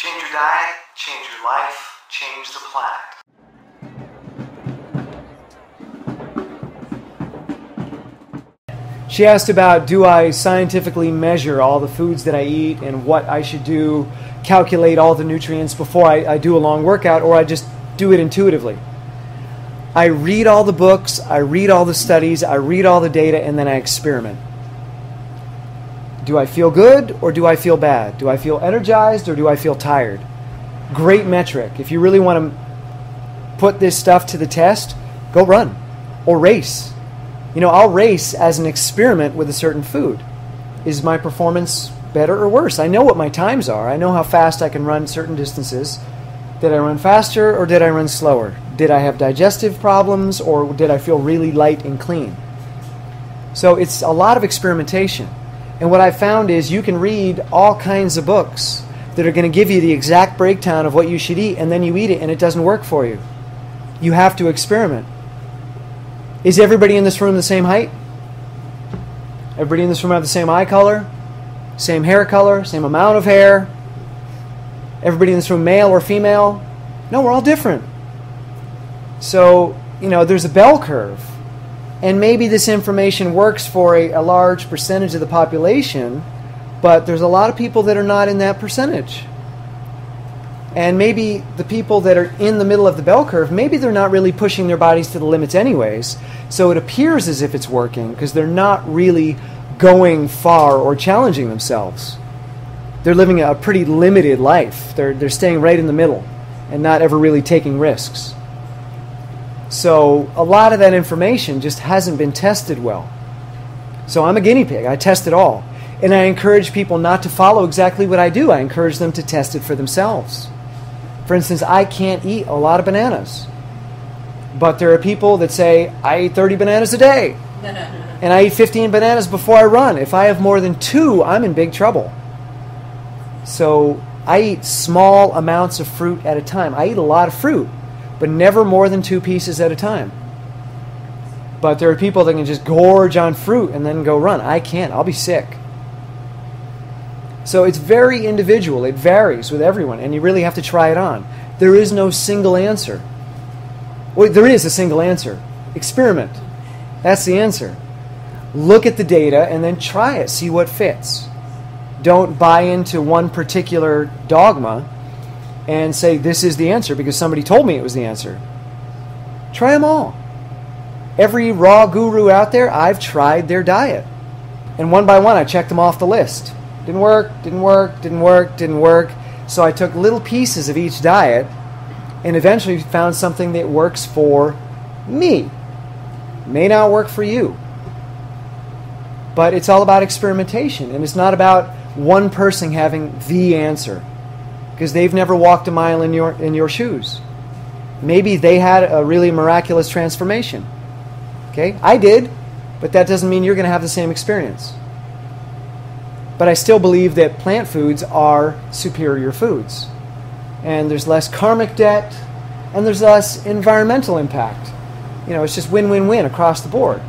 Change your diet, change your life, change the planet. She asked about, do I scientifically measure all the foods that I eat and what I should do, calculate all the nutrients before I do a long workout, or I just do it intuitively. I read all the books, I read all the studies, I read all the data, and then I experiment. Do I feel good or do I feel bad? Do I feel energized or do I feel tired? Great metric. If you really want to put this stuff to the test, go run or race. You know, I'll race as an experiment with a certain food. Is my performance better or worse? I know what my times are. I know how fast I can run certain distances. Did I run faster or did I run slower? Did I have digestive problems or did I feel really light and clean? So it's a lot of experimentation. And what I found is you can read all kinds of books that are going to give you the exact breakdown of what you should eat, and then you eat it and it doesn't work for you. You have to experiment. Is everybody in this room the same height? Everybody in this room have the same eye color? Same hair color? Same amount of hair? Everybody in this room male or female? No, we're all different. So, you know, there's a bell curve. And maybe this information works for a large percentage of the population, but there's a lot of people that are not in that percentage. And maybe the people that are in the middle of the bell curve, maybe they're not really pushing their bodies to the limits anyways. So it appears as if it's working because they're not really going far or challenging themselves. They're living a pretty limited life. They're staying right in the middle and not ever really taking risks. So a lot of that information just hasn't been tested well. So I'm a guinea pig. I test it all. And I encourage people not to follow exactly what I do. I encourage them to test it for themselves. For instance, I can't eat a lot of bananas. But there are people that say, I eat 30 bananas a day. And I eat 15 bananas before I run. If I have more than 2, I'm in big trouble. So I eat small amounts of fruit at a time. I eat a lot of fruit, but never more than 2 pieces at a time. But there are people that can just gorge on fruit and then go run. I can't. I'll be sick. So it's very individual. It varies with everyone, and you really have to try it on. There is no single answer. Well, there is a single answer. Experiment. That's the answer. Look at the data and then try it. See what fits. Don't buy into one particular dogma and say this is the answer because somebody told me it was the answer. Try them all. Every raw guru out there, I've tried their diet. And one by one, I checked them off the list. Didn't work, didn't work, didn't work, didn't work. So I took little pieces of each diet and eventually found something that works for me. May not work for you. But it's all about experimentation, and it's not about one person having the answer because they've never walked a mile in your shoes. Maybe they had a really miraculous transformation. Okay? I did, but that doesn't mean you're going to have the same experience. But I still believe that plant foods are superior foods. And there's less karmic debt, and there's less environmental impact. You know, it's just win-win-win across the board.